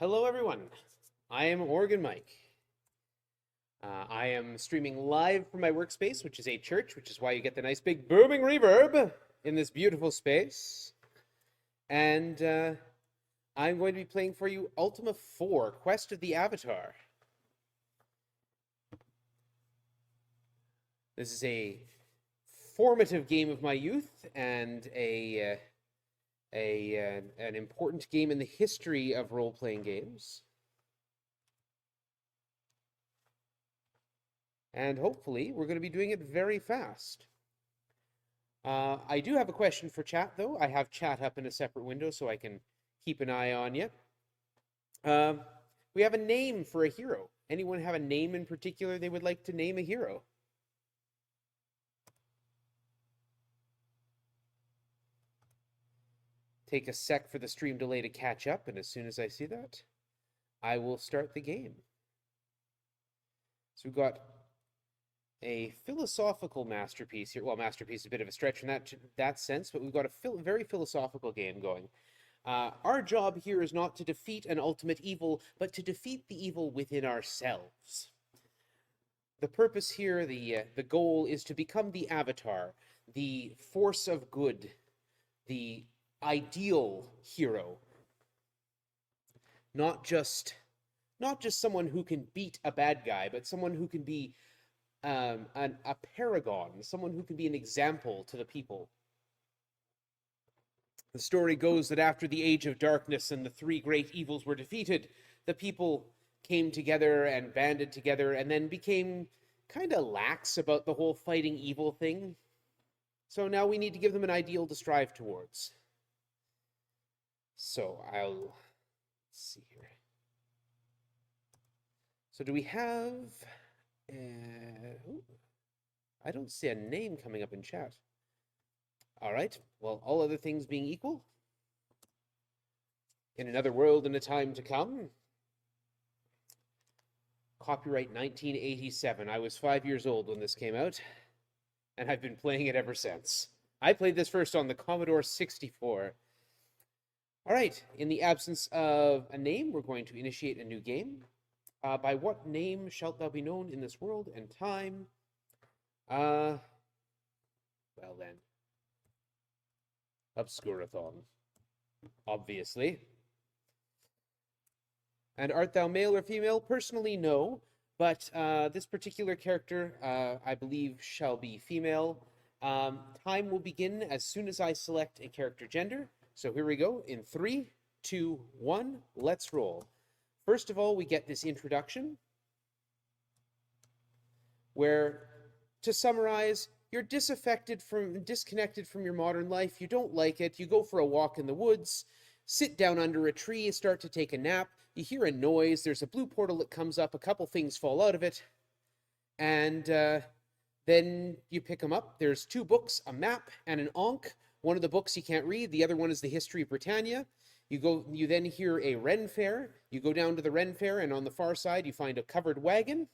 Hello everyone, I am organMike. I am streaming live from my workspace, which is a church, which is why you get the nice big booming reverb in this beautiful space. And I'm going to be playing for you Ultima 4, Quest of the Avatar. This is a formative game of my youth and an important game in the history of role-playing games. And hopefully, we're going to be doing it very fast. I do have a question for chat, though. I have chat up in a separate window so I can keep an eye on you. We have a name for a hero. Anyone have a name in particular they would like to name a hero? Take a sec for the stream delay to catch up, and as soon as I see that, I will start the game. So we've got a philosophical masterpiece here. Well, masterpiece is a bit of a stretch in that sense, but we've got a very philosophical game going. Our job here is not to defeat an ultimate evil, but to defeat the evil within ourselves. The purpose here, the goal, is to become the avatar, the force of good, the ideal hero. Not just someone who can beat a bad guy, but someone who can be a paragon, someone who can be an example to the people. The story goes that after the Age of Darkness and the three great evils were defeated, the people came together and banded together and then became kind of lax about the whole fighting evil thing. So now we need to give them an ideal to strive towards. So let's see here. So do we have... I don't see a name coming up in chat. All right. Well, all other things being equal, in another world in a time to come. Copyright 1987. I was 5 years old when this came out, and I've been playing it ever since. I played this first on the Commodore 64. All right. In the absence of a name, we're going to initiate a new game. By what name shalt thou be known in this world and time? Well then. Obscurathon. Obviously. And art thou male or female? Personally, no. But this particular character, I believe, shall be female. Time will begin as soon as I select a character gender. So here we go. In 3, 2, 1, let's roll. First of all, we get this introduction where, to summarize, you're disconnected from your modern life. You don't like it. You go for a walk in the woods, sit down under a tree, start to take a nap. You hear a noise. There's a blue portal that comes up. A couple things fall out of it. And then you pick them up. There's 2 books, a map and an ankh. One of the books you can't read. The other one is the History of Britannia. You then hear a Ren Fair. You go down to the Ren Fair, and on the far side, you find a covered wagon.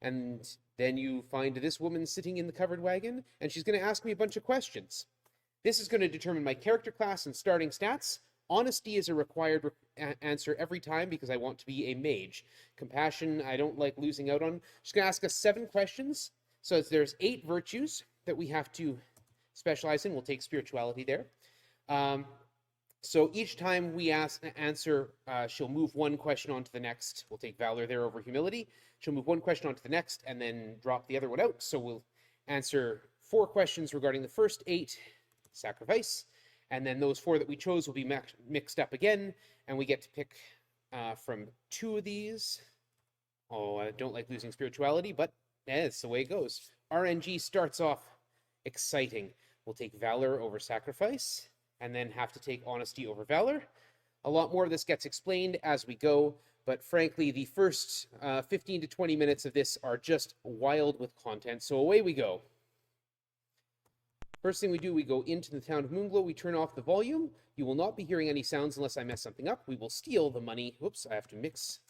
And then you find this woman sitting in the covered wagon, and she's going to ask me a bunch of questions. This is going to determine my character class and starting stats. Honesty is a required answer every time because I want to be a mage. Compassion, I don't like losing out on. She's going to ask us 7 questions. So there's 8 virtues that we have to specialize in. We'll take spirituality there. So each time we answer, she'll move 1 question on to the next. We'll take valor there over humility. She'll move 1 question on to the next and then drop the other one out. So we'll answer 4 questions regarding the first 8, sacrifice. And then those 4 that we chose will be mixed up again. And we get to pick from 2 of these. Oh, I don't like losing spirituality, but it's the way it goes. RNG starts off exciting. We'll take valor over sacrifice, and then have to take honesty over valor. A lot more of this gets explained as we go, but frankly, the first 15 to 20 minutes of this are just wild with content, so away we go. First thing we do, we go into the town of Moonglow, we turn off the volume. You will not be hearing any sounds unless I mess something up. We will steal the money. Oops, I have to mix.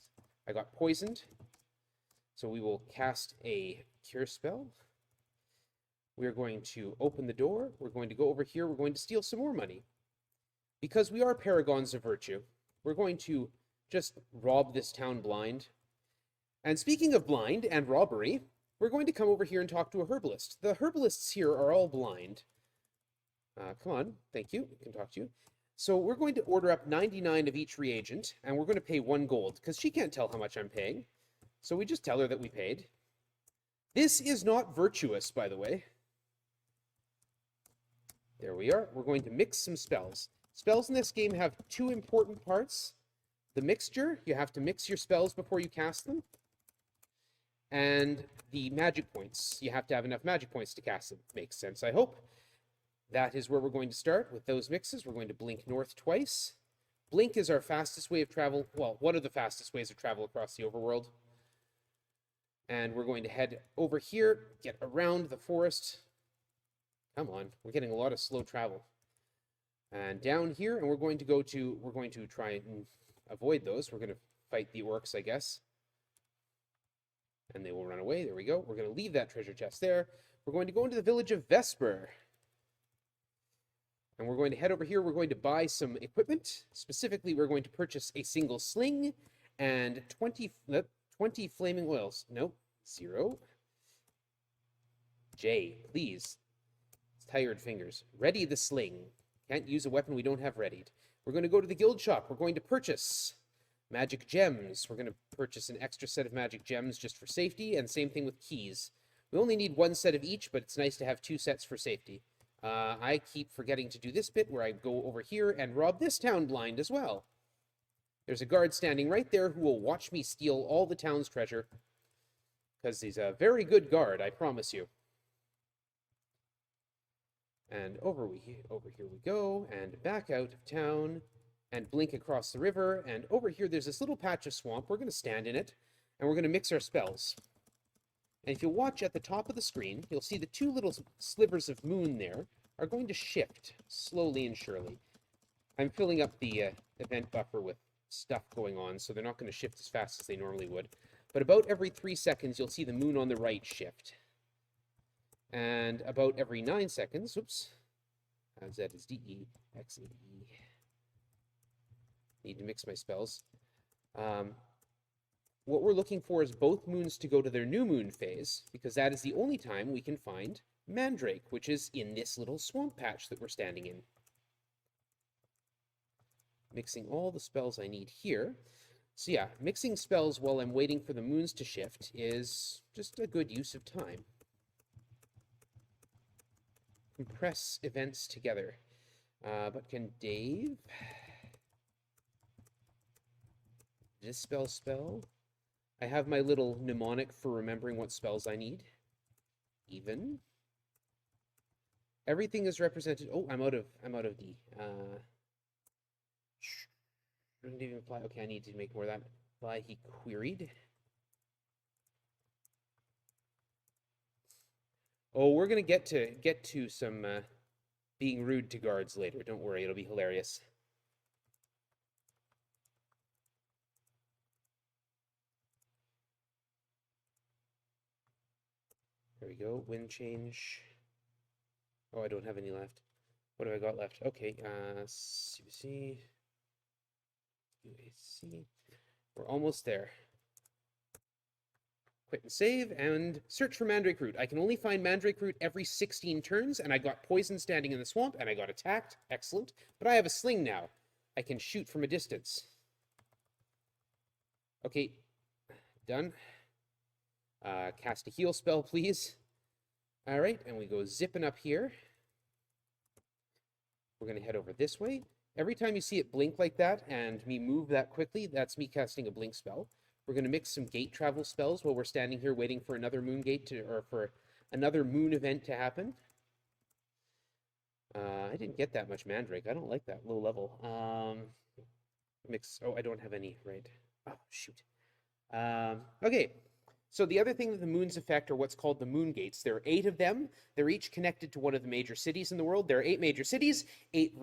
I got poisoned. So we will cast a cure spell. We're going to open the door. We're going to go over here. We're going to steal some more money. Because we are paragons of virtue, we're going to just rob this town blind. And speaking of blind and robbery, we're going to come over here and talk to a herbalist. The herbalists here are all blind. Come on, thank you. I can talk to you. So we're going to order up 99 of each reagent, and we're going to pay 1 gold, because she can't tell how much I'm paying. So we just tell her that we paid. This is not virtuous, by the way. There we are. We're going to mix some spells. Spells in this game have 2 important parts. The mixture, you have to mix your spells before you cast them. And the magic points. You have to have enough magic points to cast them. Makes sense, I hope. That is where we're going to start with those mixes. We're going to blink north twice. Blink is our fastest way of travel. Well, one of the fastest ways of travel across the overworld. And we're going to head over here, get around the forest. Come on, we're getting a lot of slow travel. And down here, and we're going to try and avoid those. We're going to fight the orcs, I guess. And they will run away. There we go. We're going to leave that treasure chest there. We're going to go into the village of Vesper. And we're going to head over here. We're going to buy some equipment. Specifically, we're going to purchase a single sling and 20 flaming oils. Nope, 0. J, please. It's tired fingers. Ready the sling. Can't use a weapon we don't have readied. We're going to go to the guild shop. We're going to purchase magic gems. We're going to purchase an extra set of magic gems just for safety, and same thing with keys. We only need 1 set of each, but it's nice to have 2 sets for safety. I keep forgetting to do this bit where I go over here and rob this town blind as well. There's a guard standing right there who will watch me steal all the town's treasure. Because he's a very good guard, I promise you. And over here we go, and back out of town, and blink across the river, and over here there's this little patch of swamp. We're going to stand in it, and we're going to mix our spells. And if you watch at the top of the screen, you'll see the 2 little slivers of moon there are going to shift slowly and surely. I'm filling up the event buffer with stuff going on, so they're not going to shift as fast as they normally would. But about every 3 seconds, you'll see the moon on the right shift. And about every 9 seconds, oops, Z is D-E, X, A-E. Need to mix my spells. What we're looking for is both moons to go to their new moon phase, because that is the only time we can find Mandrake, which is in this little swamp patch that we're standing in. Mixing all the spells I need here. So yeah, mixing spells while I'm waiting for the moons to shift is just a good use of time. Compress events together. But can Dave dispel spell? I have my little mnemonic for remembering what spells I need. Even. Everything is represented. Oh, I'm out of D. Didn't even apply. Okay, I need to make more of that. Apply, he queried. Oh, we're gonna get to some being rude to guards later. Don't worry, it'll be hilarious. There we go. Wind change. Oh, I don't have any left. What have I got left? Okay, CBC. UAC. We're almost there. Quit and save, and search for Mandrake Root. I can only find Mandrake Root every 16 turns, and I got poison standing in the swamp, and I got attacked. Excellent. But I have a sling now. I can shoot from a distance. Okay, done. Cast a heal spell, please. All right, and we go zipping up here. We're going to head over this way. Every time you see it blink like that and me move that quickly, that's me casting a blink spell. We're going to mix some gate travel spells while we're standing here waiting for another moon gate to, or for another moon event to happen. I didn't get that much Mandrake. I don't like that low level. Oh, I don't have any, right? Oh, shoot. Okay. So the other thing that the moons affect are what's called the moon gates. There are 8 of them. They're each connected to one of the major cities in the world. There are 8 major cities, 8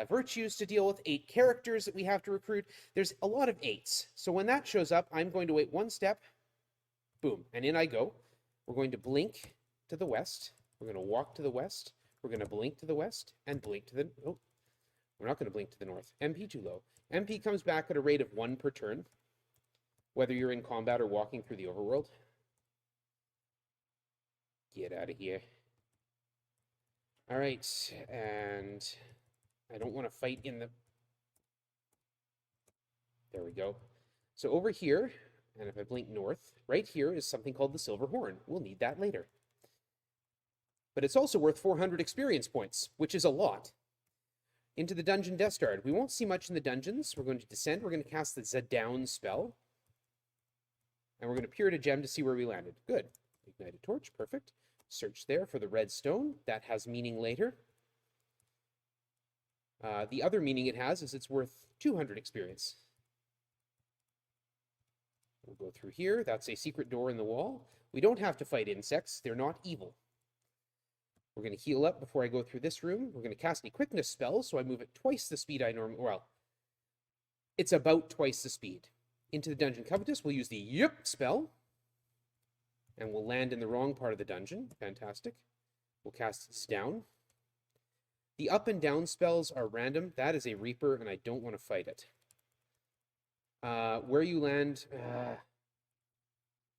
virtues to deal with, 8 characters that we have to recruit. There's a lot of 8s. So when that shows up, I'm going to wait 1 step. Boom. And in I go. We're going to blink to the west. We're going to walk to the west. We're going to blink to the west and blink to the... Oh. We're not going to blink to the north. MP too low. MP comes back at a rate of 1 per turn, whether you're in combat or walking through the overworld. Get out of here. All right, and I don't want to fight in the... There we go. So over here, and if I blink north, right here is something called the Silver Horn. We'll need that later. But it's also worth 400 experience points, which is a lot. Into the Dungeon Death Star. We won't see much in the dungeons. We're going to descend. We're going to cast the Zdown spell. And we're going to peer at a gem to see where we landed. Good. Ignite a torch. Perfect. Search there for the red stone. That has meaning later. The other meaning it has is it's worth 200 experience. We'll go through here. That's a secret door in the wall. We don't have to fight insects. They're not evil. We're going to heal up before I go through this room. We're going to cast a quickness spell, so I move at twice the speed I normally... Well, it's about twice the speed. Into the Dungeon Covetous, we'll use the Yup spell. And we'll land in the wrong part of the dungeon. Fantastic. We'll cast Zdown. The up and down spells are random. That is a Reaper, and I don't want to fight it. Where you land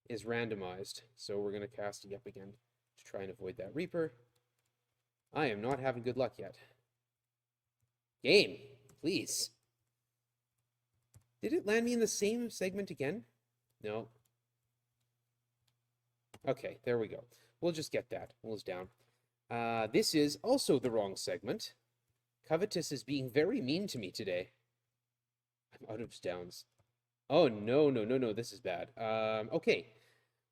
is randomized. So we're going to cast it up again to try and avoid that Reaper. I am not having good luck yet. Game, please. Did it land me in the same segment again? No. Okay, there we go. We'll just get that. Will's down. This is also the wrong segment. Covetous is being very mean to me today. I'm out of downs. Oh, no, no, no, no. This is bad. Okay.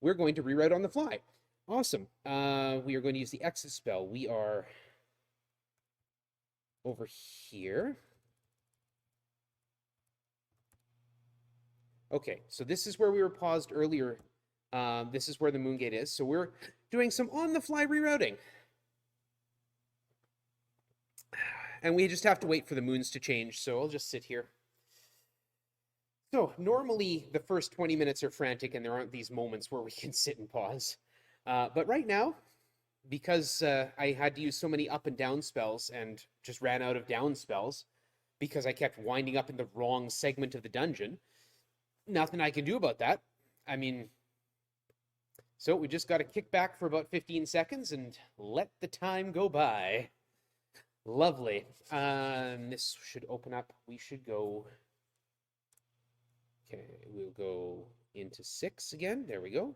We're going to rewrite on the fly. Awesome. We are going to use the exit spell. We are over here. Okay, so this is where we were paused earlier. This is where the moon gate is. So we're doing some on-the-fly rerouting. And we just have to wait for the moons to change, so I'll just sit here. So normally the first 20 minutes are frantic and there aren't these moments where we can sit and pause. But right now, because I had to use so many up and down spells and just ran out of down spells because I kept winding up in the wrong segment of the dungeon, nothing I can do about that. I mean, so we just got to kick back for about 15 seconds and let the time go by. Lovely. This should open up. We should go... Okay, we'll go into 6 again. There we go.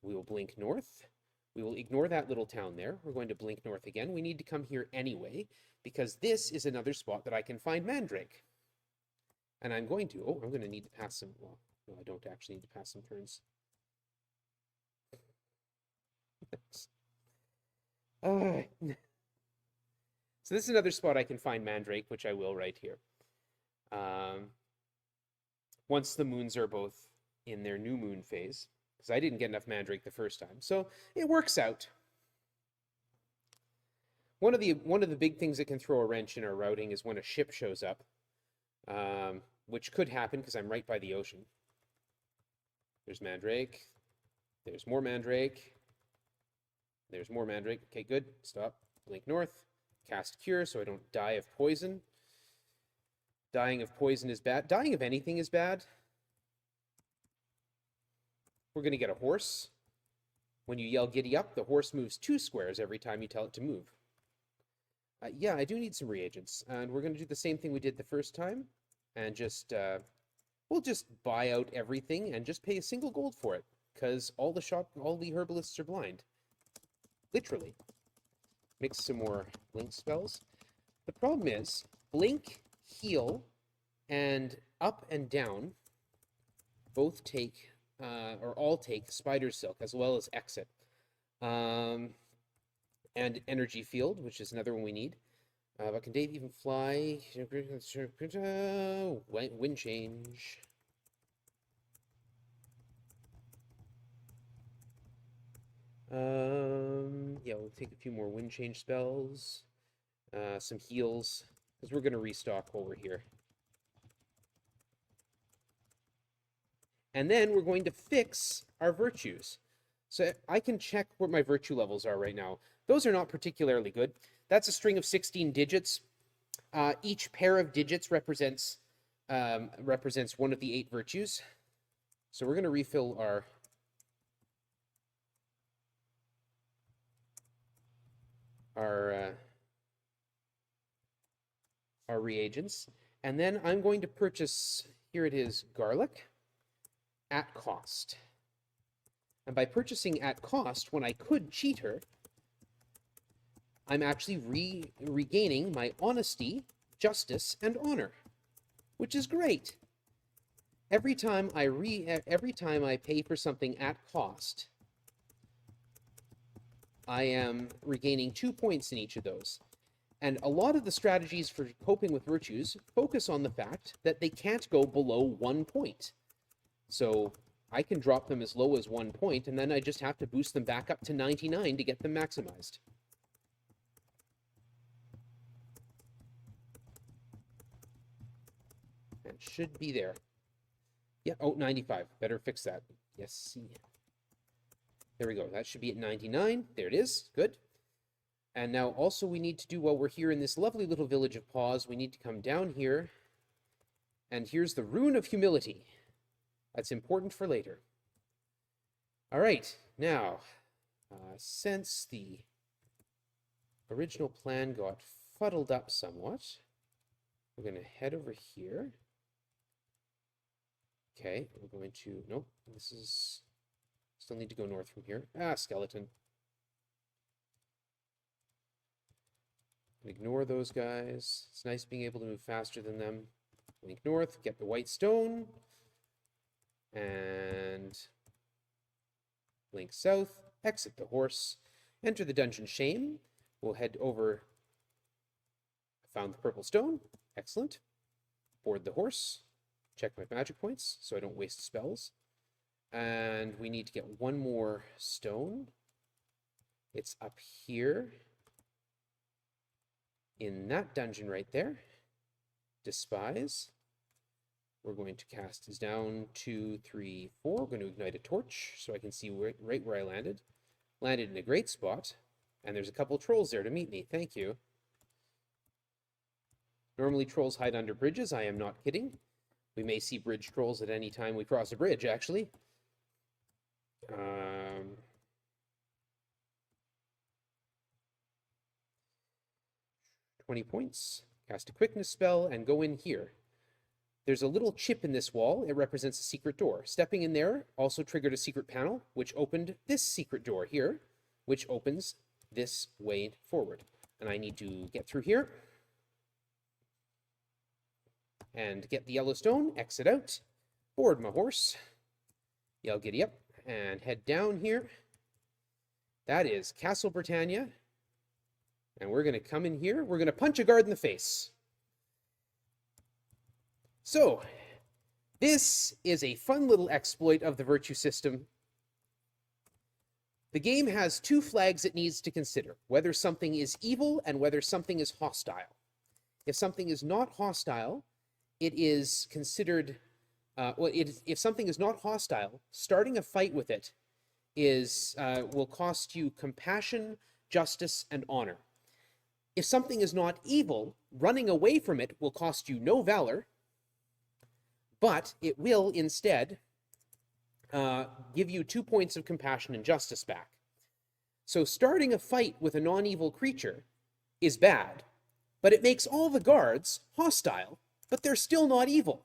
We will blink north. We will ignore that little town there. We're going to blink north again. We need to come here anyway, because this is another spot that I can find Mandrake. And I'm going to... Oh, I'm going to need to pass some... Well, no, I don't actually need to pass some turns. So this is another spot I can find Mandrake, which I will right here. Once the moons are both in their new moon phase, because I didn't get enough Mandrake the first time. So it works out. One of the big things that can throw a wrench in our routing is when a ship shows up, which could happen because I'm right by the ocean. There's Mandrake. There's more Mandrake. There's more Mandrake. Okay, good. Stop. Blink north. Cast Cure so I don't die of poison. Dying of poison is bad. Dying of anything is bad. We're going to get a horse. When you yell giddy up, the horse moves 2 squares every time you tell it to move. Yeah, I do need some reagents. And we're going to do the same thing we did the first time. And just, we'll just buy out everything and just pay a single gold for it. Because all the herbalists are blind. Literally. Mix some more blink spells. The problem is, blink, heal, and up and down both take, or all take Spider Silk, as well as exit. And energy field, which is another one we need. But can Dave even fly? Wind change. Yeah, we'll take a few more wind change spells, some heals, because we're going to restock over here. And then we're going to fix our virtues. So I can check what my virtue levels are right now. Those are not particularly good. That's a string of 16 digits. Each pair of digits represents one of the 8 virtues. So we're going to refill our reagents. And then I'm going to purchase, here it is, garlic at cost. And by purchasing at cost, when I could cheat her, I'm actually regaining my honesty, justice, and honor, which is great. Every time I pay for something at cost, I am regaining 2 points in each of those. And a lot of the strategies for coping with virtues focus on the fact that they can't go below 1 point. So I can drop them as low as 1 point, and then I just have to boost them back up to 99 to get them maximized. That should be there. Yeah, oh, 95. Better fix that. Yes, see. There we go. That should be at 99. There it is. Good. And now also we need to do, while we're here in this lovely little village of Paws, we need to come down here. And here's the Rune of Humility. That's important for later. All right. Now, since the original plan got fuddled up somewhat, we're going to head over here. Okay, we're going to, nope, this is, still need to go north from here. Ah, skeleton. Ignore those guys. It's nice being able to move faster than them. Link north, get the white stone. And link south, exit the horse, enter the dungeon shame. We'll head over. I found the purple stone. Excellent. Board the horse. Check my magic points so I don't waste spells. And we need to get one more stone. It's up here in that dungeon right there. Despise. We're going to cast his down 2, 3, 4. We're going to ignite a torch so I can see right where I landed. Landed in a great spot. And there's a couple trolls there to meet me. Thank you. Normally trolls hide under bridges. I am not kidding. We may see bridge trolls at any time we cross a bridge, actually. 20 points. Cast a quickness spell and go in here. There's a little chip in this wall. It represents a secret door. Stepping in there also triggered a secret panel, which opened this secret door here, which opens this way forward. And I need to get through here and get the yellow stone, exit out, board my horse, yell giddy up, and head down here. That is Castle Britannia. And we're going to come in here. We're going to punch a guard in the face. So, this is a fun little exploit of the virtue system. The game has 2 flags it needs to consider, whether something is evil and whether something is hostile. If something is not hostile, it is considered, if something is not hostile, starting a fight with it will cost you compassion, justice, and honor. If something is not evil, running away from it will cost you no valor, but it will instead give you 2 points of compassion and justice back. So starting a fight with a non-evil creature is bad, but it makes all the guards hostile, but they're still not evil.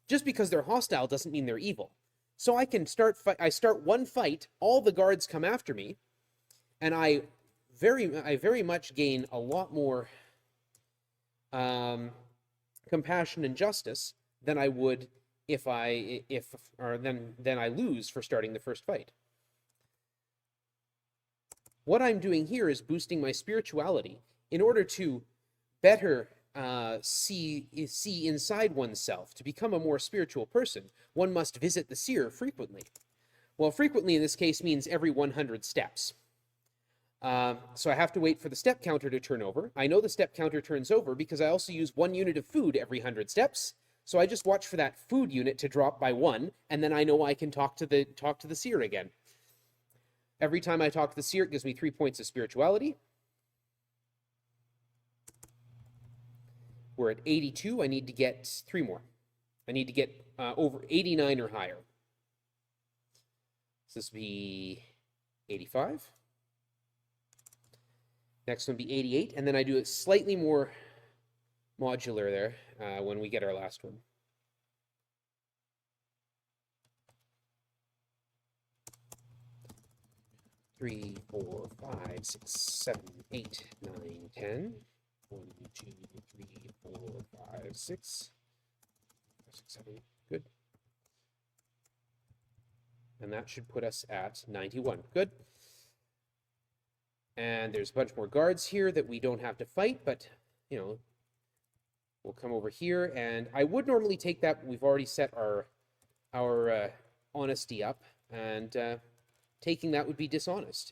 Just because they're hostile doesn't mean they're evil. So I can start one fight, all the guards come after me, and I very much gain a lot more compassion and justice than I would than I lose for starting the first fight. What I'm doing here is boosting my spirituality in order to better see inside oneself. To become a more spiritual person, one must visit the seer frequently. Well, frequently in this case means every 100 steps. So I have to wait for the step counter to turn over. I know the step counter turns over because I also use 1 unit of food every 100 steps. So I just watch for that food unit to drop by 1, and then I know I can talk to the seer again. Every time I talk to the seer, it gives me 3 points of spirituality. We're at 82. I need to get 3 more. I need to get over 89 or higher. So this would be 85. Next one would be 88. And then I do it slightly more modular there when we get our last one. Three, 4, 5, 6, 7, 8, 9, 10. 1, 2, 3, 4, 5, 6, 7. Good. And that should put us at 91. Good. And there's a bunch more guards here that we don't have to fight, but, you know, we'll come over here. And I would normally take that, but we've already set our honesty up, and taking that would be dishonest.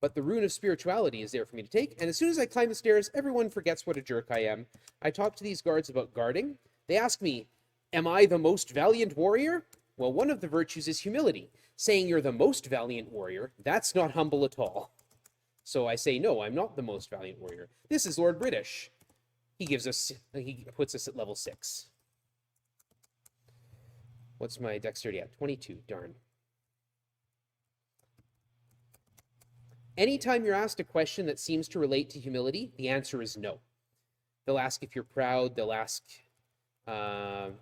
But the rune of spirituality is there for me to take, and as soon as I climb the stairs, everyone forgets what a jerk I am. I talk to these guards about guarding. They ask me, am I the most valiant warrior? Well, one of the virtues is humility. Saying you're the most valiant warrior, that's not humble at all. So I say, no, I'm not the most valiant warrior. This is Lord British. He puts us at level 6. What's my dexterity at? 22, darn. Anytime you're asked a question that seems to relate to humility, the answer is no. They'll ask if you're proud. They'll ask, are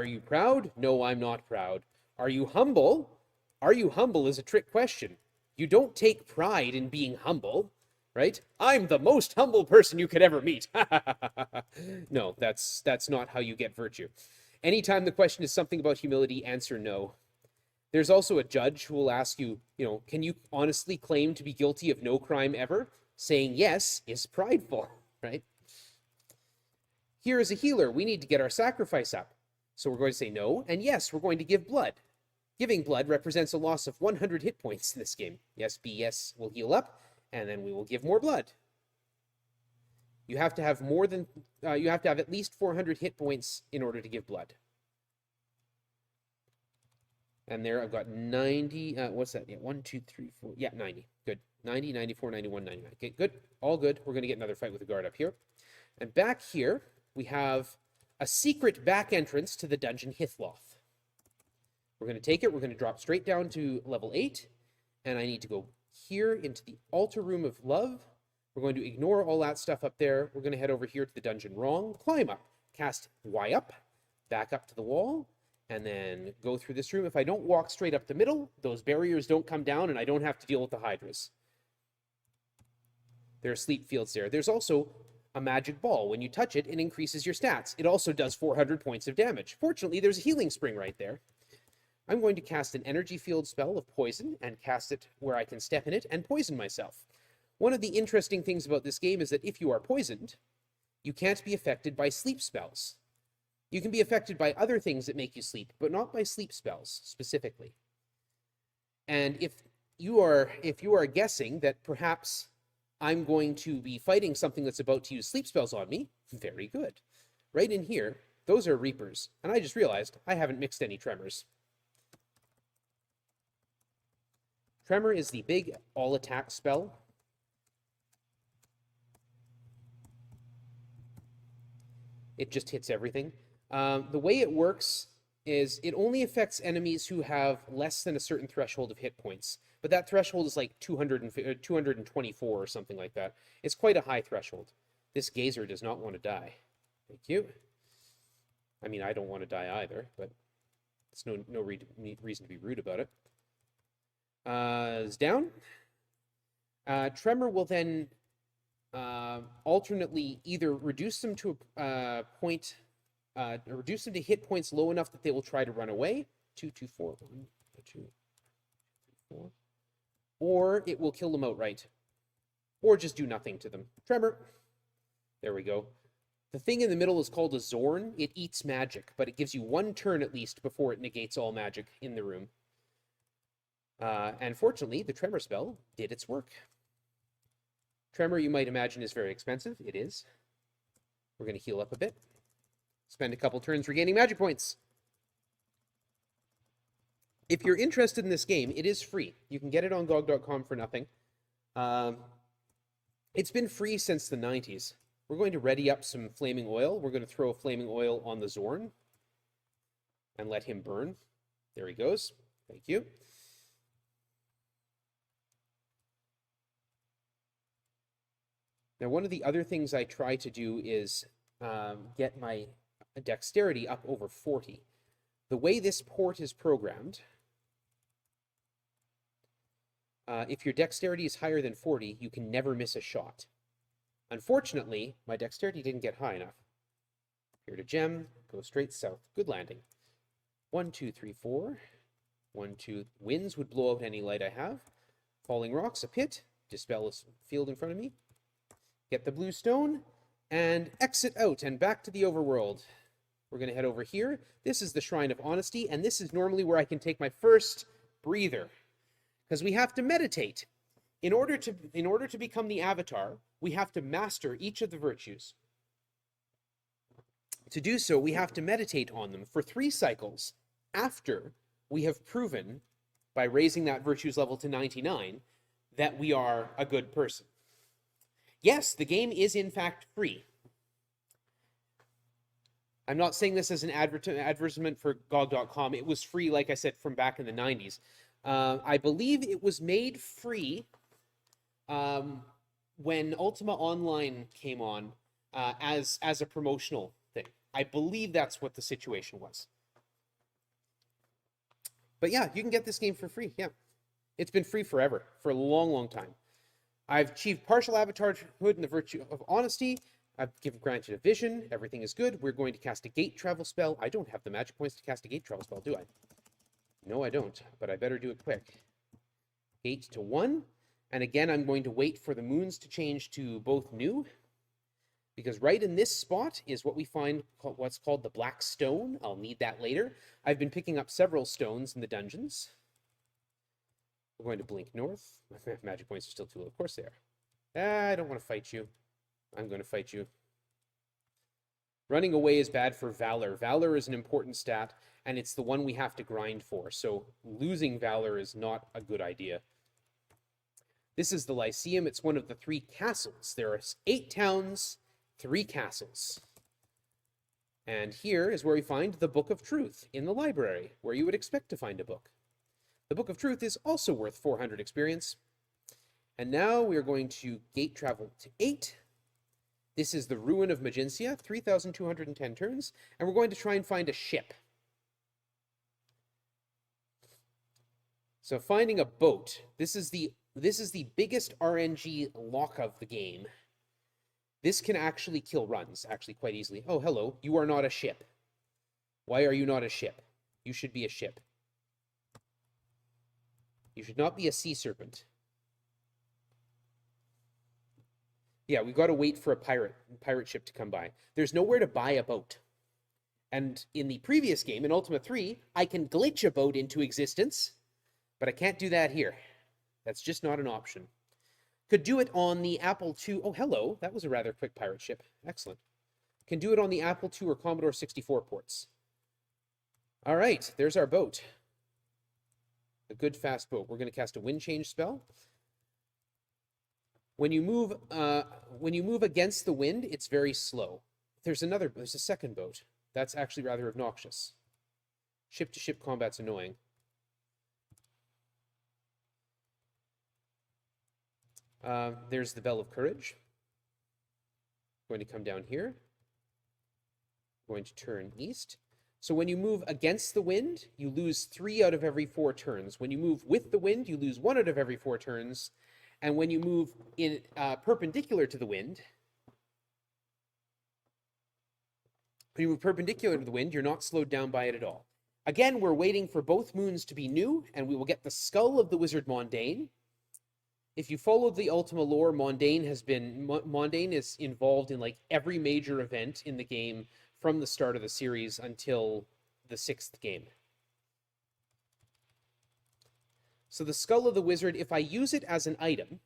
you proud? No, I'm not proud. Are you humble? Are you humble is a trick question. You don't take pride in being humble, right? I'm the most humble person you could ever meet. No, that's not how you get virtue. Anytime the question is something about humility, answer no. There's also a judge who will ask you, can you honestly claim to be guilty of no crime ever? Saying yes is prideful, right? Here is a healer. We need to get our sacrifice up. So we're going to say no, and yes, we're going to give blood. Giving blood represents a loss of 100 hit points in this game. Yes, yes, we'll heal up, and then we will give more blood. You have to have at least 400 hit points in order to give blood. And there I've got 90, what's that? Yeah, 1, 2, 3, 4, yeah, 90. Good. 90, 94, 91, 99. Okay, good. All good. We're going to get another fight with the guard up here. And back here, we have a secret back entrance to the dungeon Hithloth. We're going to take it. We're going to drop straight down to level 8. And I need to go here into the altar room of love. We're going to ignore all that stuff up there. We're going to head over here to the dungeon wrong. Climb up. Cast Y up. Back up to the wall. And then go through this room. If I don't walk straight up the middle, those barriers don't come down and I don't have to deal with the hydras. There are sleep fields there. There's also a magic ball. When you touch it, it increases your stats. It also does 400 points of damage. Fortunately, there's a healing spring right there. I'm going to cast an energy field spell of poison and cast it where I can step in it and poison myself. One of the interesting things about this game is that if you are poisoned, you can't be affected by sleep spells. You can be affected by other things that make you sleep, but not by sleep spells specifically. And if you are guessing that perhaps I'm going to be fighting something that's about to use sleep spells on me, very good. Right in here, those are Reapers, and I just realized I haven't mixed any Tremors. Tremor is the big all-attack spell. It just hits everything. The way it works is it only affects enemies who have less than a certain threshold of hit points. But that threshold is like 224 or something like that. It's quite a high threshold. This gazer does not want to die. Thank you. I mean, I don't want to die either, but there's no reason to be rude about it. Is down. Tremor will then alternately either reduce them to a point, reduce them to hit points low enough that they will try to run away. 2, 2, 4, 1, 2, 3, 4. Or it will kill them outright. Or just do nothing to them. Tremor. There we go. The thing in the middle is called a Zorn. It eats magic, but it gives you 1 turn at least before it negates all magic in the room. And fortunately, the Tremor spell did its work. Tremor, you might imagine, is very expensive. It is. We're going to heal up a bit. Spend a couple turns regaining magic points. If you're interested in this game, it is free. You can get it on GOG.com for nothing. It's been free since the 90s. we're going to ready up some flaming oil. We're going to throw flaming oil on the Zorn and let him burn. There he goes. Thank you. Now, one of the other things I try to do is get my dexterity up over 40. The way this port is programmed, if your dexterity is higher than 40, you can never miss a shot. Unfortunately, my dexterity didn't get high enough. Here to gem, go straight south. Good landing. 1, 2, 3, 4. 1, 2. Winds would blow out any light I have. Falling rocks, a pit. Dispel a field in front of me. Get the blue stone, and exit out and back to the overworld. We're going to head over here. This is the Shrine of Honesty, and this is normally where I can take my first breather, because we have to meditate. In order to become the avatar, we have to master each of the virtues. To do so, we have to meditate on them for 3 cycles after we have proven, by raising that virtues level to 99, that we are a good person. Yes, the game is in fact free. I'm not saying this as an advertisement for GOG.com. It was free, like I said, from back in the 90s. I believe it was made free when Ultima Online came on as a promotional thing. I believe that's what the situation was. But yeah, you can get this game for free. Yeah, it's been free forever, for a long, long time. I've achieved partial avatarhood in the virtue of honesty. I've granted a vision. Everything is good. We're going to cast a gate travel spell. I don't have the magic points to cast a gate travel spell, do I? No, I don't, but I better do it quick. Gate to 1. And again, I'm going to wait for the moons to change to both new, because right in this spot is what we find what's called the Black Stone. I'll need that later. I've been picking up several stones in the dungeons. We're going to blink north. My magic points are still too low. Of course they are. I don't want to fight you. I'm going to fight you. Running away is bad for Valor. Valor is an important stat, and it's the one we have to grind for. So losing Valor is not a good idea. This is the Lyceum. It's one of the 3 castles. There are 8 towns, 3 castles. And here is where we find the Book of Truth in the library, where you would expect to find a book. The Book of Truth is also worth 400 experience. And now we are going to gate travel to 8. This is the Ruin of Magincia, 3,210 turns, and we're going to try and find a ship. So finding a boat. This is the biggest RNG lock of the game. This can actually kill runs, actually quite easily. Oh, hello. You are not a ship. Why are you not a ship? You should be a ship. You should not be a sea serpent. Yeah, we've got to wait for a pirate ship to come by. There's nowhere to buy a boat. And in the previous game, in Ultima 3, I can glitch a boat into existence, but I can't do that here. That's just not an option. Could do it on the Apple II. Oh, hello. That was a rather quick pirate ship. Excellent. Can do it on the Apple II or Commodore 64 ports. All right, there's our boat. A good fast boat. We're going to cast a wind change spell. When you move against the wind, it's very slow. There's a second boat. That's actually rather obnoxious. Ship-to-ship combat's annoying. There's the Bell of Courage. Going to come down here. Going to turn east. So when you move against the wind, you lose 3 out of every 4 turns. When you move with the wind, you lose 1 out of every 4 turns. And when you move in perpendicular to the wind, you're not slowed down by it at all. Again, we're waiting for both moons to be new, and we will get the skull of the wizard Mondaine. If you follow the Ultima lore, Mondaine is involved in like every major event in the game from the start of the series until the 6th game. So the skull of the wizard, if I use it as an item,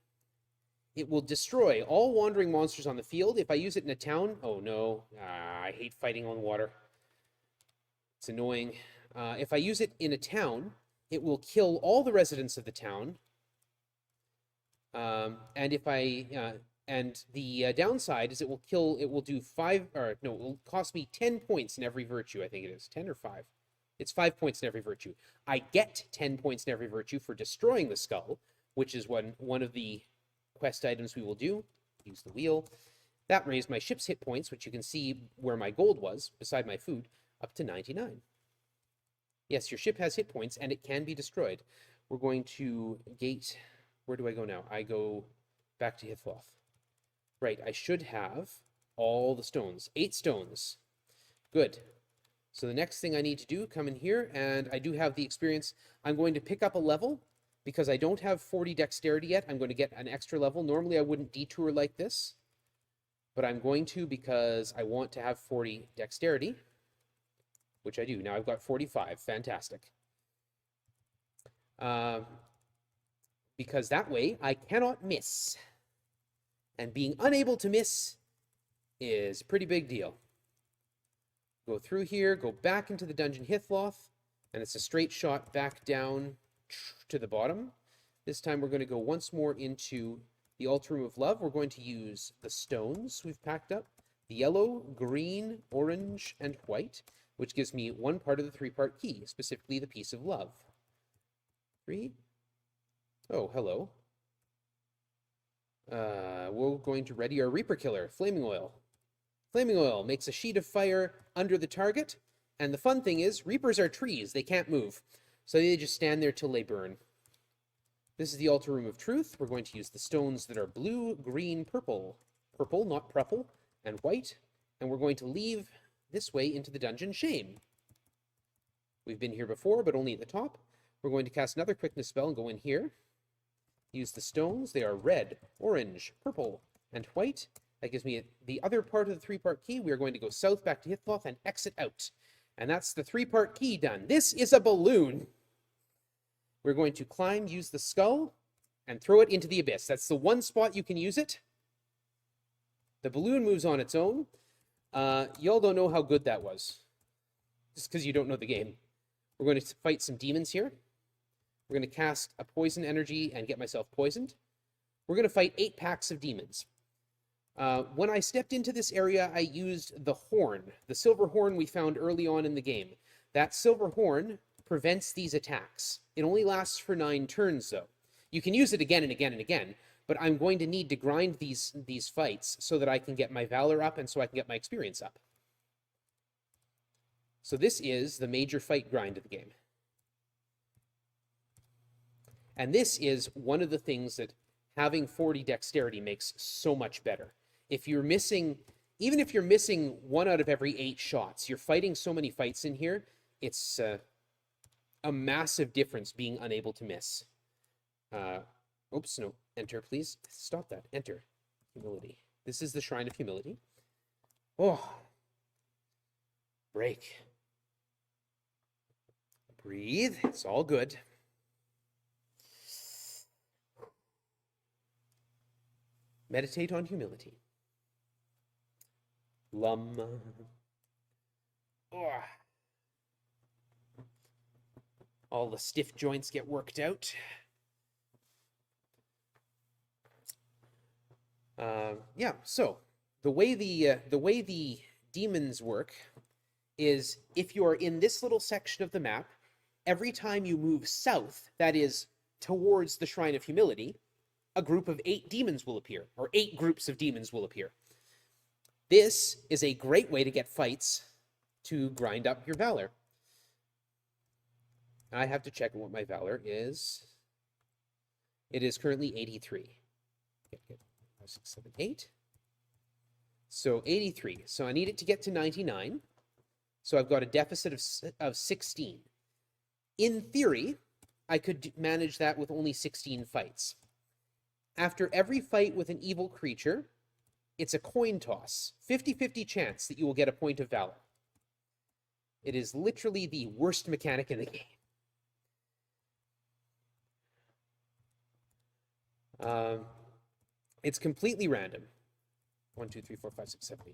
it will destroy all wandering monsters on the field. If I use it in a town, oh no, I hate fighting on water. It's annoying. If I use it in a town, it will kill all the residents of the town. And And the downside is it will do 5, or no, it will cost me 10 points in every virtue, I think it is. 10 or 5. It's 5 points in every virtue. I get 10 points in every virtue for destroying the skull, which is one of the quest items we will do. Use the wheel. That raised my ship's hit points, which you can see where my gold was, beside my food, up to 99. Yes, your ship has hit points, and it can be destroyed. We're going to gate... Where do I go now? I go back to Hithloth. Right, I should have all the stones. 8 stones. Good. So the next thing I need to do, come in here, and I do have the experience. I'm going to pick up a level, because I don't have 40 dexterity yet. I'm going to get an extra level. Normally I wouldn't detour like this, but I'm going to because I want to have 40 dexterity, which I do. Now I've got 45. Fantastic. Because that way I cannot miss. And being unable to miss is a pretty big deal. Go through here, go back into the dungeon Hithloth, and it's a straight shot back down to the bottom. This time we're going to go once more into the altar room of love. We're going to use the stones we've packed up, the yellow, green, orange, and white, which gives me one part of the 3-part key, specifically the piece of love. 3. Oh, hello. We're going to ready our Reaper Killer, Flaming Oil. Flaming Oil makes a sheet of fire under the target, and the fun thing is, Reapers are trees, they can't move, so they just stand there till they burn. This is the Altar Room of Truth. We're going to use the stones that are blue, green, purple, not purple, and white, and we're going to leave this way into the dungeon Shame. We've been here before, but only at the top. We're going to cast another quickness spell and go in here. Use the stones. They are red, orange, purple, and white. That gives me the other part of the 3-part key. We are going to go south back to Hithloth and exit out. And that's the 3-part key done. This is a balloon. We're going to climb, use the skull, and throw it into the abyss. That's the one spot you can use it. The balloon moves on its own. Y'all don't know how good that was, just because you don't know the game. We're going to fight some demons here. We're going to cast a poison energy and get myself poisoned. We're going to fight 8 packs of demons. When I stepped into this area, I used the horn, the silver horn we found early on in the game. That silver horn prevents these attacks. It only lasts for 9 turns, though. You can use it again and again and again, but I'm going to need to grind these fights so that I can get my valor up and so I can get my experience up. So this is the major fight grind of the game. And this is one of the things that having 40 dexterity makes so much better. If you're missing, even if you're missing 1 out of every 8 shots, you're fighting so many fights in here, it's a massive difference being unable to miss. Oops, no, enter, please. Stop that, enter. Humility. This is the Shrine of Humility. Oh. Break. Breathe, it's all good. Meditate on humility. Lum. Oh. All the stiff joints get worked out. Yeah, so the way the demons work is if you are in this little section of the map, every time you move south, that is towards the Shrine of Humility, a group of 8 demons will appear, or 8 groups of demons will appear. This is a great way to get fights to grind up your valor. I have to check what my valor is. It is currently 83. 5, 6, 7, 8. So 83. So I need it to get to 99. So I've got a deficit of 16. In theory, I could manage that with only 16 fights. After every fight with an evil creature, it's a coin toss. 50-50 chance that you will get a point of valor. It is literally the worst mechanic in the game. It's completely random. 1, 2, 3, 4, 5, 6, 7,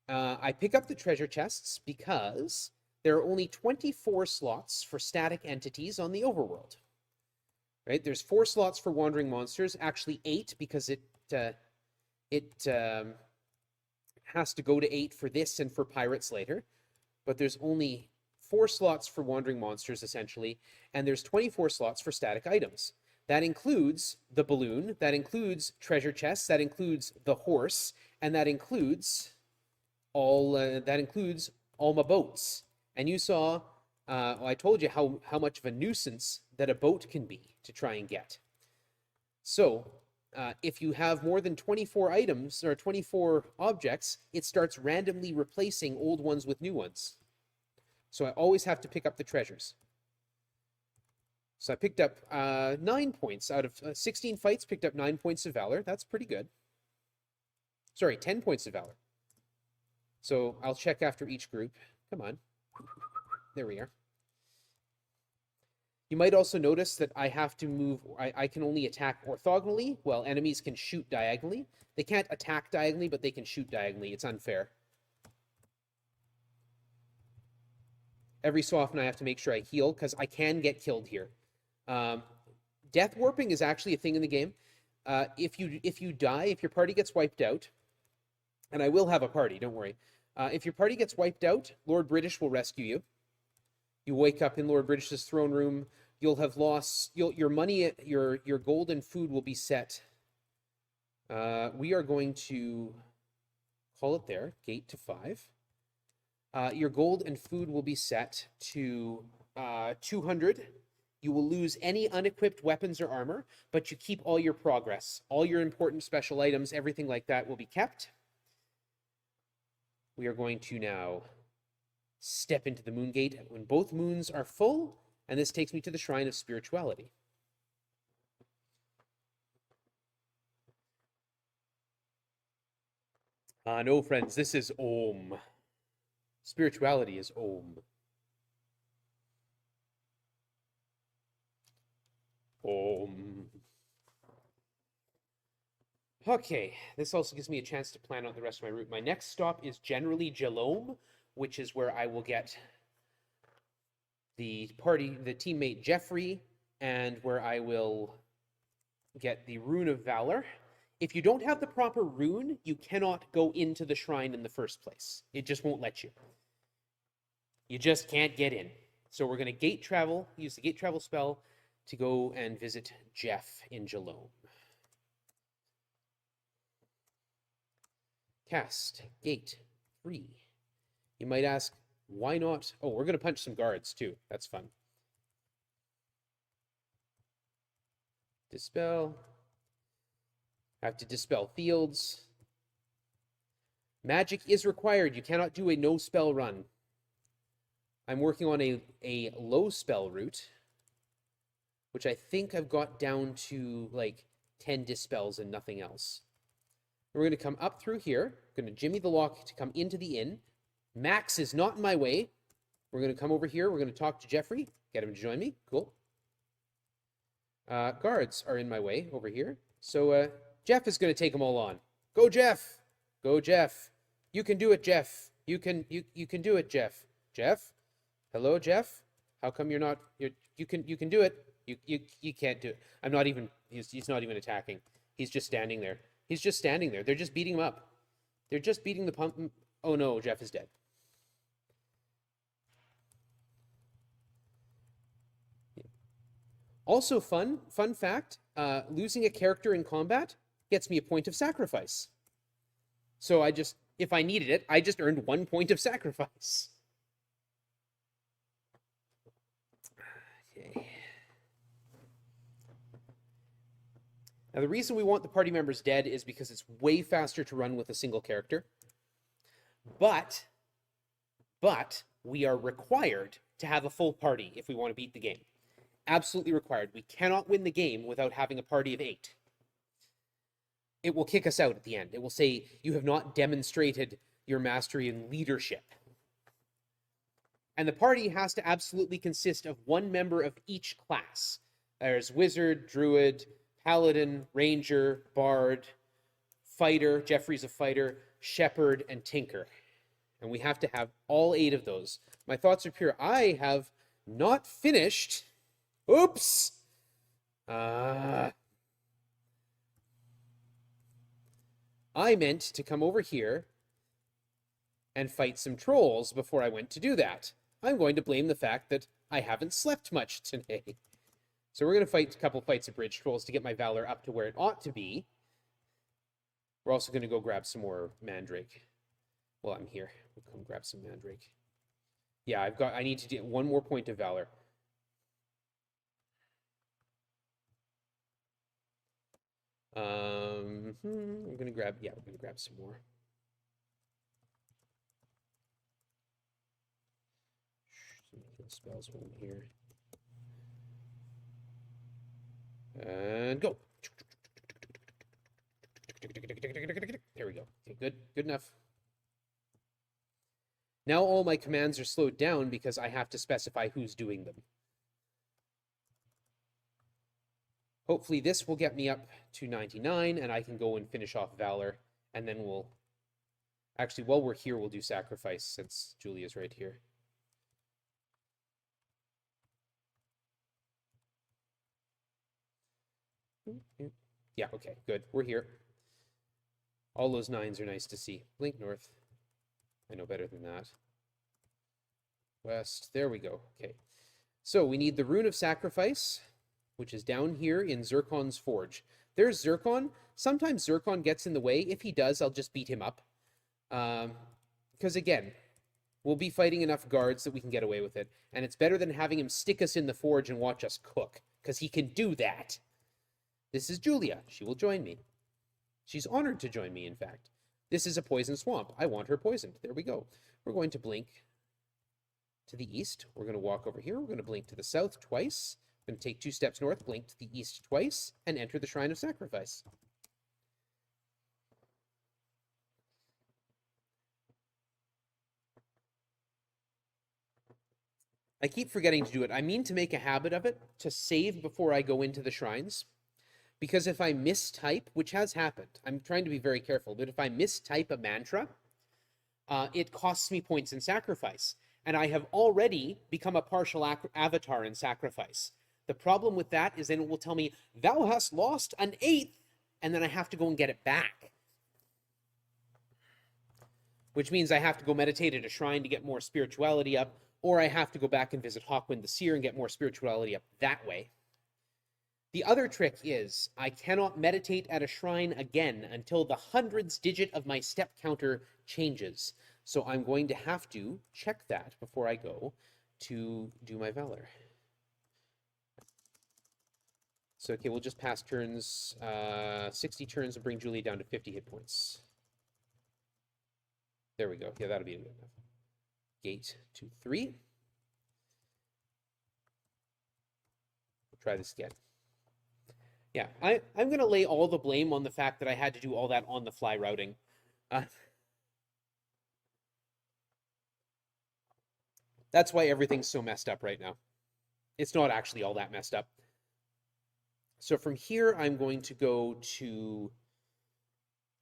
8. I pick up the treasure chests because there are only 24 slots for static entities on the overworld. right? There's 4 slots for wandering monsters, actually 8 because it has to go to 8 for this and for pirates later. But there's only 4 slots for wandering monsters, essentially, and there's 24 slots for static items. That includes the balloon, that includes treasure chests, that includes the horse, and that includes all my boats. And you saw, I told you how much of a nuisance that a boat can be to try and get. So if you have more than 24 items or 24 objects, it starts randomly replacing old ones with new ones. So I always have to pick up the treasures. So I picked up 9 points out of 16 fights, picked up 9 points of valor. That's pretty good. Sorry, 10 points of valor. So I'll check after each group. Come on. There we are. You might also notice that I have to move, I can only attack orthogonally, while enemies can shoot diagonally. They can't attack diagonally, but they can shoot diagonally. It's unfair. Every so often I have to make sure I heal, because I can get killed here. Death warping is actually a thing in the game. If you die, if your party gets wiped out, and I will have a party, don't worry. If your party gets wiped out, Lord British will rescue you. You wake up in Lord British's throne room. You'll have lost your money. Your gold and food will be set. We are going to call it there. Gate to 5. Your gold and food will be set to 200. You will lose any unequipped weapons or armor, but you keep all your progress. All your important special items, everything like that will be kept. We are going to now step into the moon gate when both moons are full, and this takes me to the Shrine of Spirituality. No, friends, this is Om. Spirituality is Om. Om. Okay, this also gives me a chance to plan out the rest of my route. My next stop is generally Jalome, which is where I will get the teammate Jeffrey, and where I will get the Rune of Valor. If you don't have the proper rune, you cannot go into the shrine in the first place. It just won't let you. You just can't get in. So we're going to gate travel, use the gate travel spell to go and visit Jeff in Jalome. Cast Gate 3. You might ask, why not? Oh, we're going to punch some guards too. That's fun. Dispel. I have to dispel fields. Magic is required. You cannot do a no spell run. I'm working on a low spell route, which I think I've got down to like 10 dispels and nothing else. We're going to come up through here. Going to jimmy the lock to come into the inn. Max is not in my way. We're going to come over here. We're going to talk to Jeffrey. Get him to join me. Cool. Guards are in my way over here. So Jeff is going to take them all on. Go, Jeff. Go, Jeff. You can do it, Jeff. You can do it, Jeff. Jeff? Hello, Jeff? How come you're not... You can do it. You can't do it. I'm not even... He's not even attacking. He's just standing there. He's just standing there. They're just beating him up. They're just beating the pump. Oh no, Jeff is dead. Also fun fact, losing a character in combat gets me a point of sacrifice. So if I needed it, I just earned 1 point of sacrifice. Okay. Now, the reason we want the party members dead is because it's way faster to run with a single character. But we are required to have a full party if we want to beat the game. Absolutely required. We cannot win the game without having a party of 8. It will kick us out at the end. It will say, you have not demonstrated your mastery in leadership. And the party has to absolutely consist of 1 member of each class. There's Wizard, Druid, Paladin, Ranger, Bard, Fighter, Jeffrey's a Fighter, Shepherd, and Tinker. And we have to have all 8 of those. My thoughts are pure. I have not finished... Oops! I meant to come over here and fight some trolls before I went to do that. I'm going to blame the fact that I haven't slept much today. So we're going to fight a couple fights of bridge trolls to get my valor up to where it ought to be. We're also going to go grab some more mandrake. Well, I'm here. We'll come grab some mandrake. Yeah, I need to get one more point of valor. I'm going to grab, yeah, we're going to grab some more. Some spells over here. And go. There we go. Okay, good. Good enough. Now all my commands are slowed down because I have to specify who's doing them. Hopefully this will get me up to 99 and I can go and finish off Valor. And then we'll... Actually, while we're here, we'll do Sacrifice since Julia's right here. Yeah, okay, good. We're here. All those 9s are nice to see. Blink north. I know better than that. West. There we go. Okay. So we need the Rune of Sacrifice, which is down here in Zircon's Forge. There's Zircon. Sometimes Zircon gets in the way. If he does, I'll just beat him up. Because again, we'll be fighting enough guards that we can get away with it. And it's better than having him stick us in the forge and watch us cook. Because he can do that. This is Julia. She will join me. She's honored to join me, in fact. This is a poison swamp. I want her poisoned. There we go. We're going to blink to the east. We're going to walk over here. We're going to blink to the south twice. We're going to take 2 steps north, blink to the east twice, and enter the Shrine of Sacrifice. I keep forgetting to do it. I mean to make a habit of it, to save before I go into the shrines. Because if I mistype, which has happened, I'm trying to be very careful, but if I mistype a mantra, it costs me points in sacrifice. And I have already become a partial avatar in sacrifice. The problem with that is then it will tell me, thou hast lost an 8th, and then I have to go and get it back. Which means I have to go meditate at a shrine to get more spirituality up, or I have to go back and visit Hawkwind the Seer and get more spirituality up that way. The other trick is I cannot meditate at a shrine again until the hundreds digit of my step counter changes. So I'm going to have to check that before I go to do my Valor. So, okay, we'll just pass turns, 60 turns and bring Julie down to 50 hit points. There we go. Yeah, that'll be good enough. Gate 2, 3. We'll try this again. Yeah, I'm going to lay all the blame on the fact that I had to do all that on the fly routing. That's why everything's so messed up right now. It's not actually all that messed up. So from here, I'm going to go to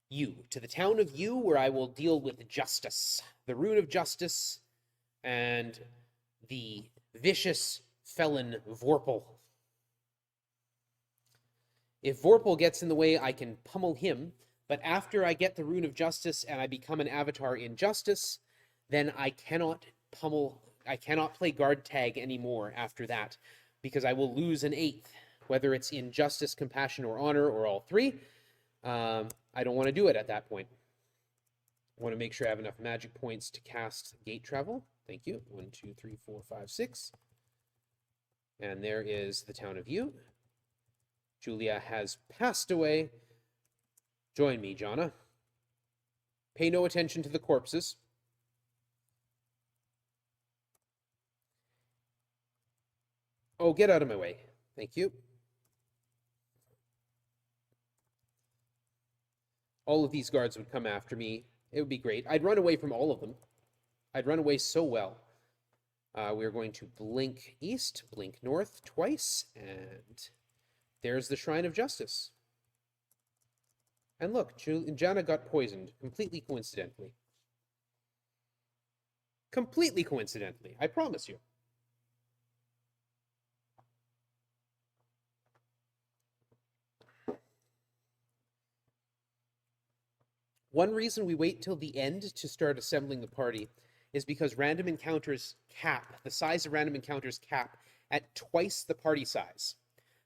U, to the town of U, where I will deal with justice, the Rune of Justice, and the vicious felon Vorpal. If Vorpal gets in the way, I can pummel him, but after I get the Rune of Justice and I become an avatar in Justice, then I cannot play guard tag anymore after that, because I will lose an 8th, whether it's in Justice, Compassion, or Honor, or all 3. I don't want to do it at that point. I want to make sure I have enough magic points to cast Gate Travel. Thank you. 1, 2, 3, 4, 5, 6. And there is the town of U. Julia has passed away. Join me, Jonna. Pay no attention to the corpses. Oh, get out of my way. Thank you. All of these guards would come after me. It would be great. I'd run away from all of them. I'd run away so well. We're going to blink east, blink north twice, and there's the Shrine of Justice. And look, Jana got poisoned, completely coincidentally. Completely coincidentally, I promise you. One reason we wait till the end to start assembling the party is because random encounters cap, the size of random encounters cap at twice the party size.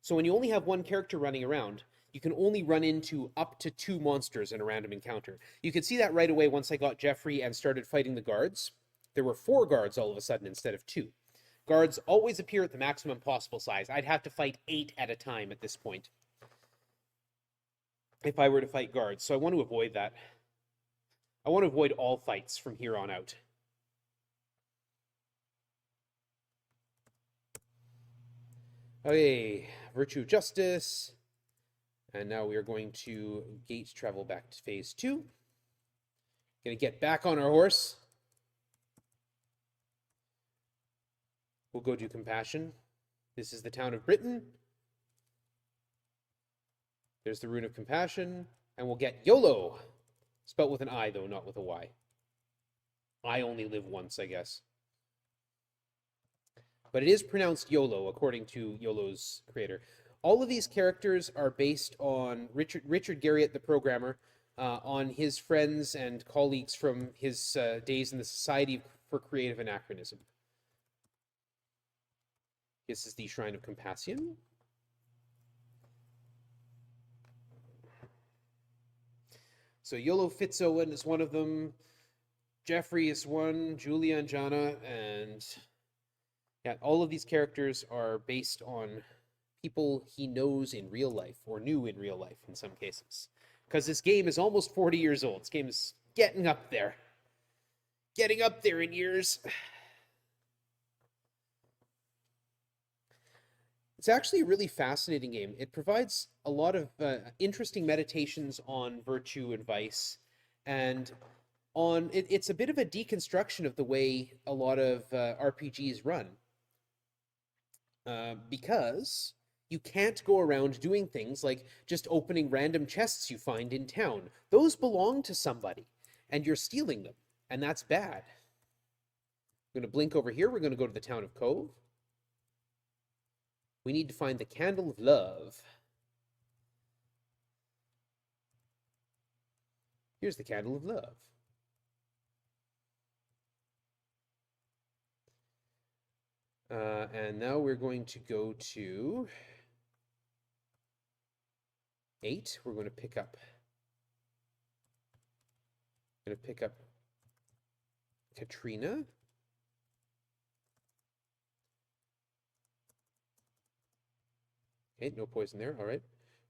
So when you only have one character running around, you can only run into up to 2 monsters in a random encounter. You could see that right away once I got Jeffrey and started fighting the guards. There were 4 guards all of a sudden instead of 2. Guards always appear at the maximum possible size. I'd have to fight 8 at a time at this point if I were to fight guards, so I want to avoid that. I want to avoid all fights from here on out. Okay, Virtue of Justice. And now we are going to gate travel back to phase 2. Gonna get back on our horse. We'll go do Compassion. This is the town of Britain. There's the Rune of Compassion. And we'll get YOLO. Spelt with an I, though, not with a Y. I only live once, I guess. But it is pronounced YOLO, according to YOLO's creator. All of these characters are based on Richard Garriott, the programmer, on his friends and colleagues from his days in the Society for Creative Anachronism. This is the Shrine of Compassion. So YOLO Fitzowen is one of them. Jeffrey is one. Julia and Jana. And yeah, all of these characters are based on people he knows in real life, or knew in real life in some cases. Because this game is almost 40 years old. This game is getting up there. Getting up there in years. It's actually a really fascinating game. It provides a lot of interesting meditations on virtue and vice, and on it's a bit of a deconstruction of the way a lot of RPGs run, because you can't go around doing things like just opening random chests you find in town. Those belong to somebody, and you're stealing them, and that's bad. I'm going to blink over here. We're going to go to the town of Cove. We need to find the Candle of Love. Here's the Candle of Love. And now we're going to go to 8. We're going to pick up. Katrina. Okay, no poison there. All right.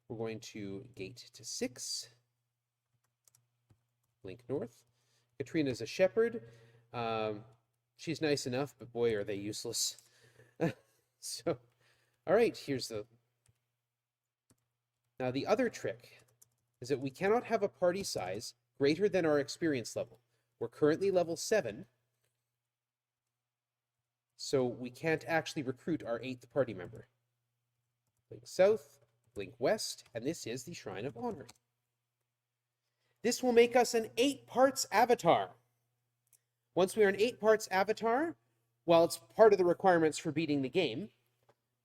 We're going to gate to 6. Blink north. Katrina's a shepherd. She's nice enough, but boy, are they useless. So, all right, here's the... Now, the other trick is that we cannot have a party size greater than our experience level. We're currently level 7, so we can't actually recruit our 8th party member. Blink south, blink west, and this is the Shrine of Honor. This will make us an 8 parts avatar. Once we are an 8 parts avatar, well, it's part of the requirements for beating the game,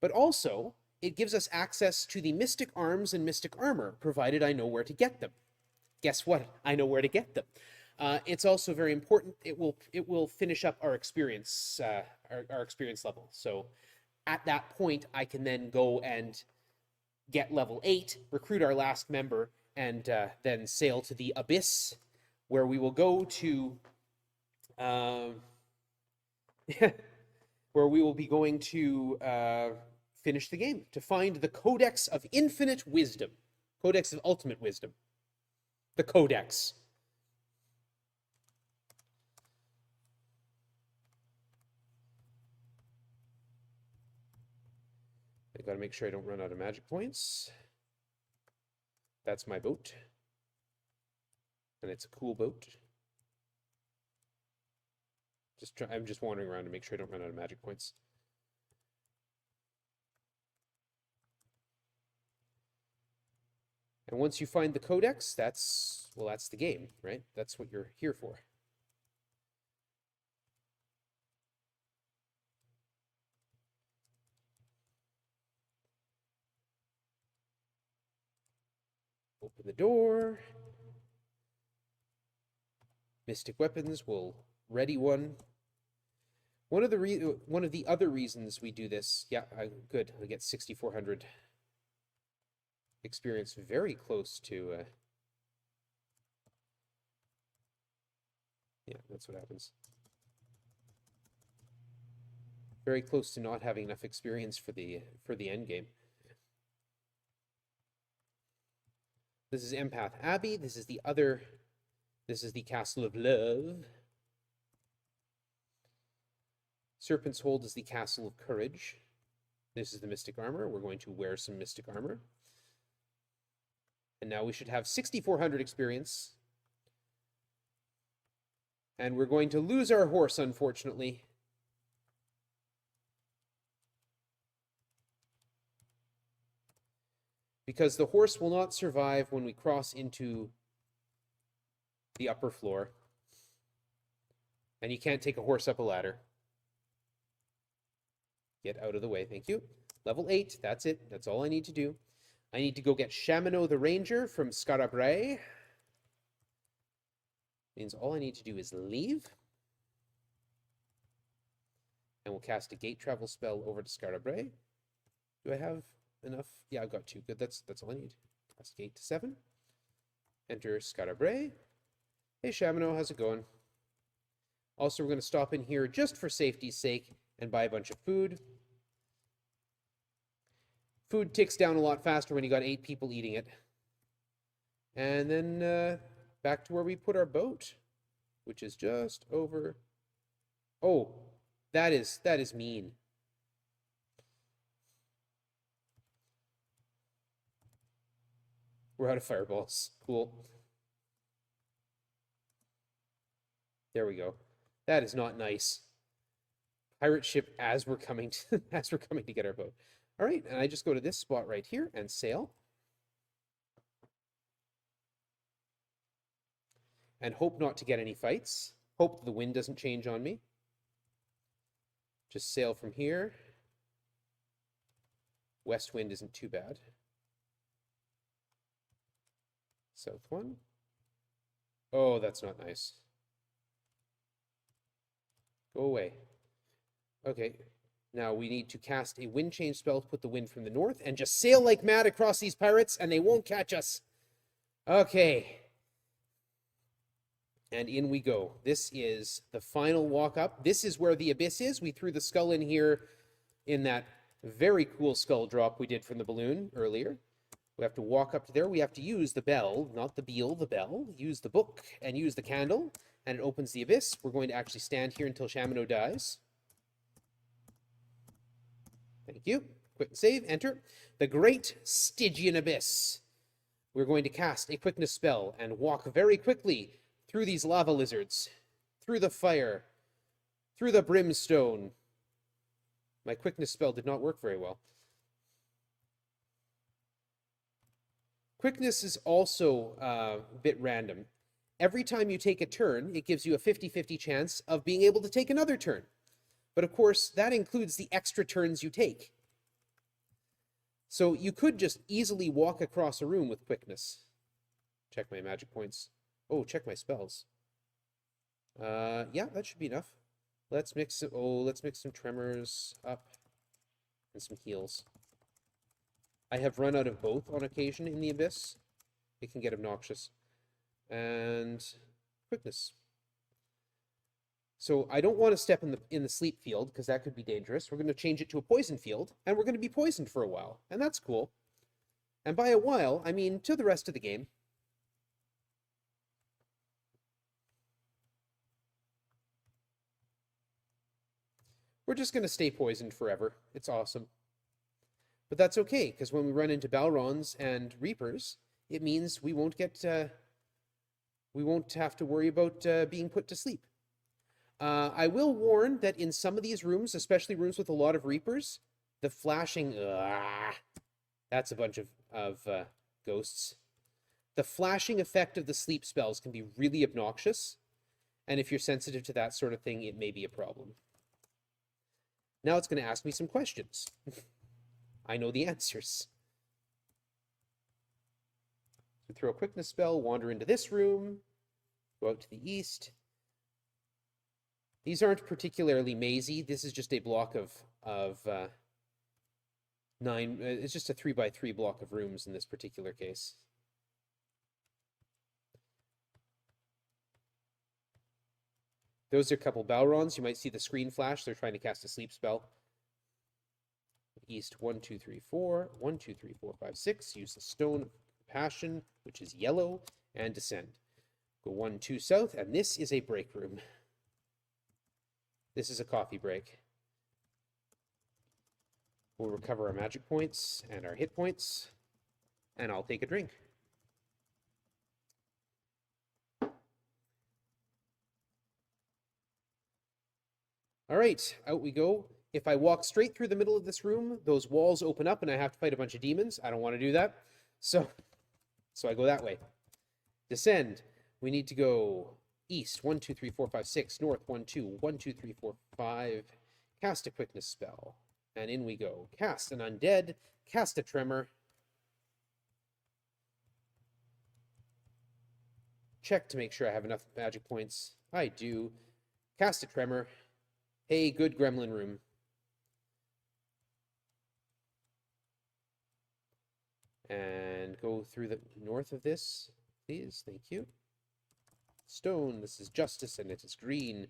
but also it gives us access to the Mystic Arms and Mystic Armor, provided I know where to get them. Guess what? I know where to get them. It's also very important. It will finish up our experience our experience level. So at that point, I can then go and get level 8, recruit our last member, and then sail to the Abyss, where we will go to... where we will be going to finish the game, to find the Codex of Infinite Wisdom. Codex of Ultimate Wisdom. The Codex. I gotta make sure I don't run out of magic points. That's my boat. And it's a cool boat. I'm just wandering around to make sure I don't run out of magic points. And once you find the Codex, that's the game, right? That's what you're here for. Open the door. Mystic weapons, we'll ready one. One of the other reasons we do this, yeah, good. I get 6,400 experience, very close to. Yeah, that's what happens. Very close to not having enough experience for the end game. This is Empath Abbey. This is the other. This is the Castle of Love. Serpent's Hold is the Castle of Courage. This is the Mystic Armor. We're going to wear some Mystic Armor. And now we should have 6,400 experience. And we're going to lose our horse, unfortunately. Because the horse will not survive when we cross into the upper floor. And you can't take a horse up a ladder. Get out of the way, thank you. Level 8, that's it. That's all I need to do. I need to go get Chamino the Ranger from Scarabray. Means all I need to do is leave. And we'll cast a gate travel spell over to Scarabray. Do I have enough? Yeah, I've got 2. Good, that's all I need. Cast gate to 7. Enter Scarabray. Hey Chamino, how's it going? Also, we're going to stop in here just for safety's sake and buy a bunch of food. Food ticks down a lot faster when you got 8 people eating it. And then back to where we put our boat, which is just over. Oh, that is mean. We're out of fireballs. Cool. There we go. That is not nice. Pirate ship as we're coming to get our boat. All right, and I just go to this spot right here and sail. And hope not to get any fights. Hope the wind doesn't change on me. Just sail from here. West wind isn't too bad. South one. Oh, that's not nice. Go away. Okay, now we need to cast a wind change spell to put the wind from the north and just sail like mad across these pirates and they won't catch us. Okay. And in we go. This is the final walk up. This is where the abyss is. We threw the skull in here in that very cool skull drop we did from the balloon earlier. We have to walk up to there. We have to use the bell, not the beal, the bell. Use the book and use the candle, and it opens the abyss. We're going to actually stand here until Chamino dies. Thank you. Quick save, enter. The Great Stygian Abyss. We're going to cast a quickness spell and walk very quickly through these lava lizards, through the fire, through the brimstone. My quickness spell did not work very well. Quickness is also a bit random. Every time you take a turn, it gives you a 50-50 chance of being able to take another turn. But of course, that includes the extra turns you take. So you could just easily walk across a room with quickness. Check my magic points. Oh, check my spells. Yeah, that should be enough. Let's mix some tremors up and some heals. I have run out of both on occasion in the abyss. It can get obnoxious. And quickness. So I don't want to step in the sleep field because that could be dangerous. We're going to change it to a poison field, and we're going to be poisoned for a while, and that's cool. And by a while, I mean to the rest of the game. We're just going to stay poisoned forever. It's awesome. But that's okay, because when we run into Balrons and Reapers, it means we won't have to worry about being put to sleep. I will warn that in some of these rooms, especially rooms with a lot of Reapers, the flashing, that's a bunch of ghosts. The flashing effect of the sleep spells can be really obnoxious, and if you're sensitive to that sort of thing, it may be a problem. Now it's going to ask me some questions. I know the answers. So throw a quickness spell, wander into this room, go out to the east, These aren't particularly mazy. This is just a block of nine. It's just a 3x3 block of rooms in this particular case. Those are a couple Balrons. You might see the screen flash. They're trying to cast a sleep spell. East 1, 2, 3, 4. 1, 2, 3, 4, 5, 6. Use the Stone of Passion, which is yellow, and descend. Go 1, 2 south, and this is a break room. This is a coffee break. We'll recover our magic points and our hit points, and I'll take a drink. All right, out we go. If I walk straight through the middle of this room, those walls open up and I have to fight a bunch of demons. I don't want to do that. So I go that way. Descend. We need to go east. 1, 2, 3, 4, 5, 6. North. 1, 2. 1, 2, 3, 4, 5. Cast a quickness spell. And in we go. Cast an undead. Cast a tremor. Check to make sure I have enough magic points. I do. Cast a tremor. Hey, good gremlin room. And go through the north of this, please. Thank you. Stone, this is justice, and it is green.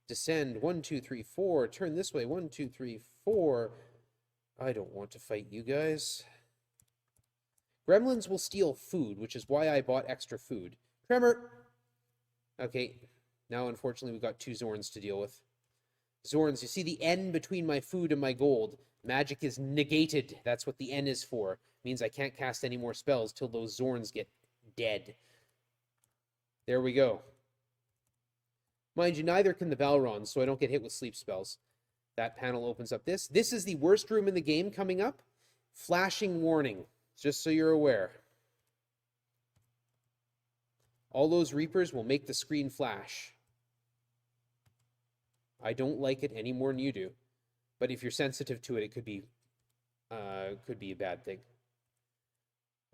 Descend, 1, 2, 3, 4. Turn this way, 1, 2, 3, 4. I don't want to fight you guys. Gremlins will steal food, which is why I bought extra food. Tremor! Okay, now unfortunately we've got 2 Zorns to deal with. Zorns, you see the N between my food and my gold. Magic is negated. That's what the N is for. Means I can't cast any more spells till those Zorns get dead. There we go. Mind you, neither can the Balrons, so I don't get hit with sleep spells. That panel opens up this. This is the worst room in the game coming up. Flashing warning, just so you're aware. All those Reapers will make the screen flash. I don't like it any more than you do. But if you're sensitive to it, it could be a bad thing.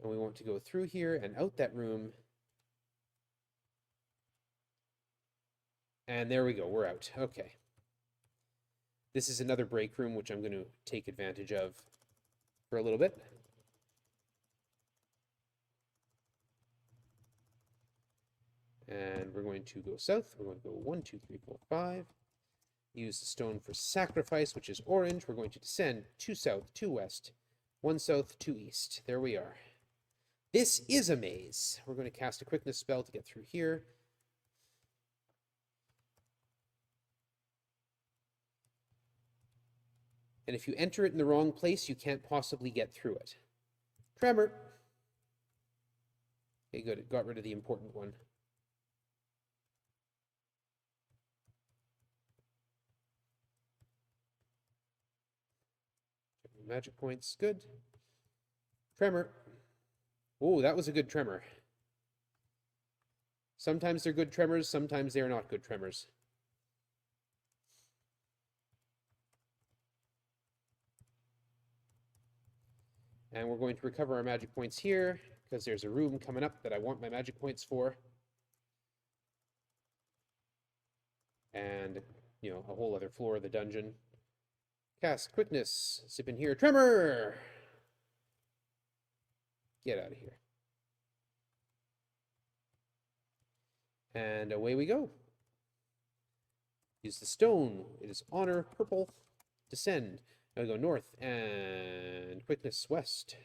And we want to go through here and out that room. And there we go, we're out. Okay. This is another break room, which I'm going to take advantage of for a little bit. And we're going to go south. We're going to go 1, 2, 3, 4, 5. Use the stone for sacrifice, which is orange. We're going to descend 2 south, 2 west, 1 south, 2 east. There we are. This is a maze. We're going to cast a quickness spell to get through here. And if you enter it in the wrong place, you can't possibly get through it. Tremor. Okay, good. It got rid of the important one. Magic points. Good. Tremor. Oh, that was a good tremor. Sometimes they're good tremors, sometimes they're not good tremors. And we're going to recover our magic points here, because there's a room coming up that I want my magic points for. And, you know, a whole other floor of the dungeon. Cast quickness. Zip in here. Tremor! Get out of here. And away we go. Use the stone. It is honor, purple. Descend. Now we go north and quickness west.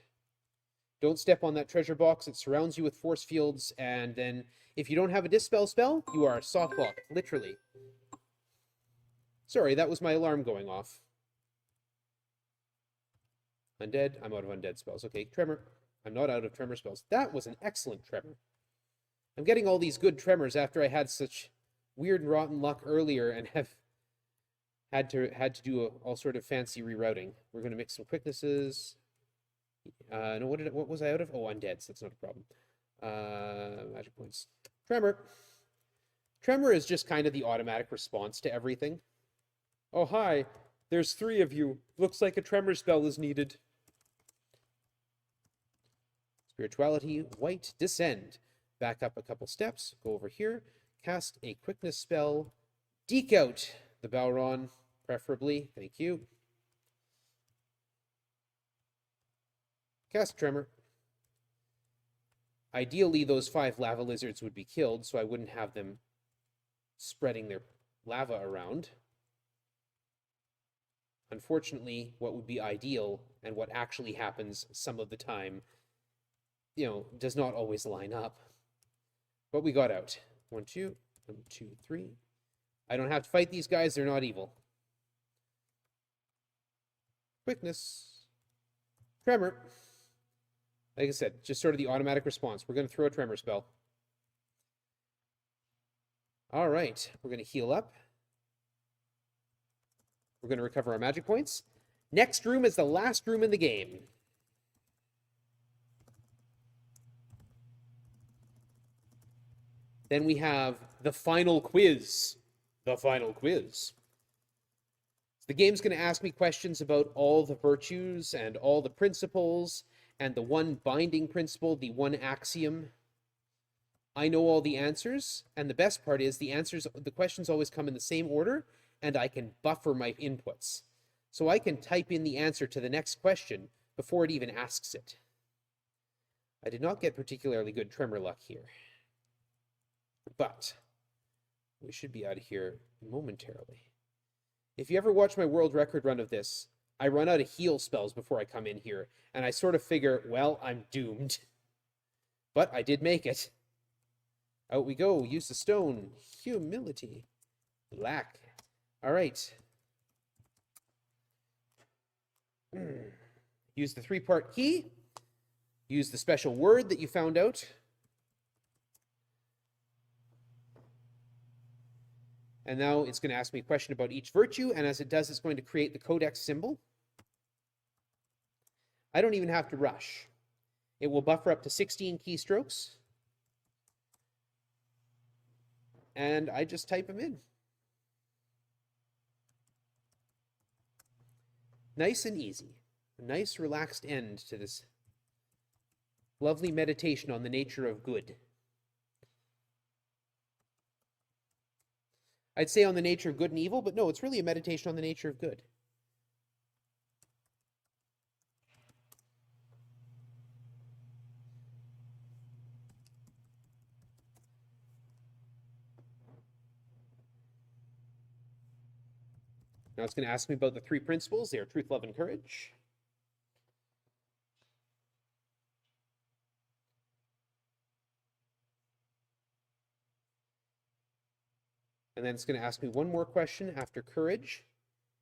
Don't step on that treasure box. It surrounds you with force fields, and then if you don't have a dispel spell, you are softlocked, literally. Sorry, that was my alarm going off. Undead. I'm out of undead spells. Okay, tremor. I'm not out of tremor spells. That was an excellent tremor. I'm getting all these good tremors after I had such weird and rotten luck earlier and have had to do all sort of fancy rerouting. We're going to mix some quicknesses. No, what was I out of? Oh, undead. So that's not a problem. Magic points. Tremor. Tremor is just kind of the automatic response to everything. Oh, hi. There's 3 of you. Looks like a tremor spell is needed. Spirituality, white, descend. Back up a couple steps, go over here, cast a quickness spell, Deke out the Balron, preferably. Thank you. Cast Tremor. Ideally, those 5 lava lizards would be killed, so I wouldn't have them spreading their lava around. Unfortunately, what would be ideal and what actually happens some of the time, does not always line up. But we got out. 1, 2, 1, 2, 3. I don't have to fight these guys. They're not evil. Quickness. Tremor. Like I said, just sort of the automatic response. We're going to throw a tremor spell. All right. We're going to heal up. We're going to recover our magic points. Next room is the last room in the game. Then we have the final quiz. The final quiz. The game's going to ask me questions about all the virtues and all the principles and the one binding principle, the one axiom. I know all the answers, and the best part is the questions always come in the same order, and I can buffer my inputs. So I can type in the answer to the next question before it even asks it. I did not get particularly good tremor luck here. But we should be out of here momentarily. If you ever watch my world record run of this, I run out of heal spells before I come in here, and I sort of figure, well, I'm doomed. But I did make it. Out we go. Use the stone. Humility. Black. All right. Use the 3-part key. Use the special word that you found out. And now it's going to ask me a question about each virtue, and as it does, it's going to create the codex symbol. I don't even have to rush. It will buffer up to 16 keystrokes. And I just type them in. Nice and easy. A nice, relaxed end to this lovely meditation on the nature of good. I'd say on the nature of good and evil, but no, it's really a meditation on the nature of good. Now it's going to ask me about the 3 principles. They are truth, love, and courage. And then it's going to ask me one more question after courage.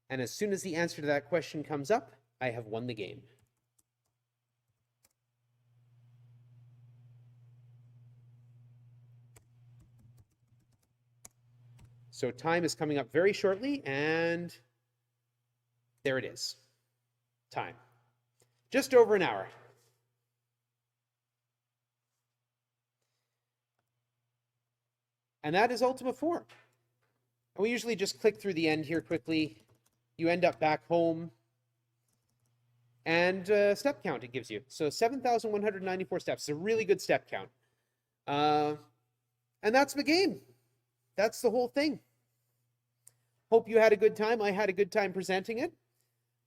And as soon as the answer to that question comes up, I have won the game. So time is coming up very shortly, and there it is. Time. Just over an hour. And that is Ultima 4. And we usually just click through the end here quickly. You end up back home. And step count it gives you. So 7,194 steps. It's a really good step count. And that's the game. That's the whole thing. Hope you had a good time. I had a good time presenting it.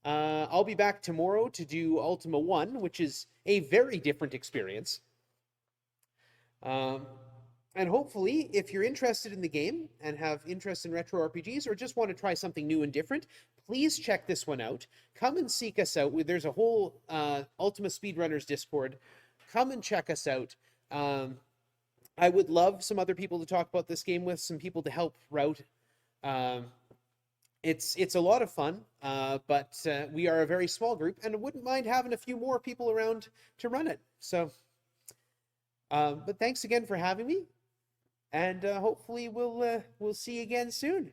I'll be back tomorrow to do Ultima 1, which is a very different experience. And hopefully, if you're interested in the game and have interest in retro RPGs or just want to try something new and different, please check this one out. Come and seek us out. There's a whole Ultima Speedrunners Discord. Come and check us out. I would love some other people to talk about this game with, some people to help route. It's a lot of fun, but we are a very small group, and I wouldn't mind having a few more people around to run it. So, but thanks again for having me. And hopefully we'll see you again soon.